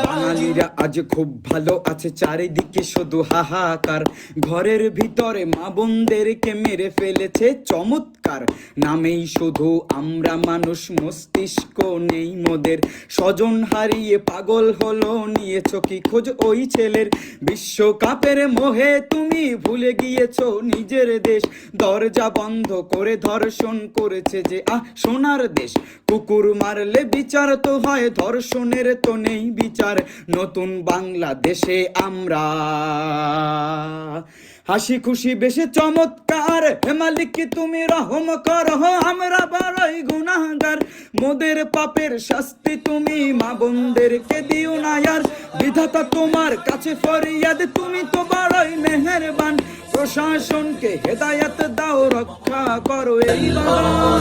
বাঙালিরা আজ খুব ভালো আছে, চারিদিকে শুধু হাহাকার। ঘরের ভিতরে মা বোনদেরকে মেরে ফেলেছে চমৎকার। নামেই শুধু আমরা মানুষ, মস্তিষ্ক নেই মোদের। স্বজন হারিয়ে পাগল হলো, নিয়েছ কি খোঁজ ওই ছেলের? বিশ্বকাপের মোহে তুমি ভুলে গিয়েছো নিজের দেশ। দরজা বন্ধ করে ধর্ষণ করেছে যে সোনার দেশ। কুকুর মারলে বিচার তো হয়, ধর্ষণের তো নেই বিচার। নতুন বাংলাদেশে আমরা হাসি খুশি বেশে চমৎকার। হে মালিক তুমি রহম করো, আমরা বড়ই গুনাহগার। মোদের পাপের শাস্তি তুমি মা বোনদেরকে দিও না আর। বিধাতা তোমার কাছে ফরিয়াদ, তুমি তো বড়ই মেহেরবান। প্রশাসনকে হেদায়েত দাও, রক্ষা করো এই বাংলা।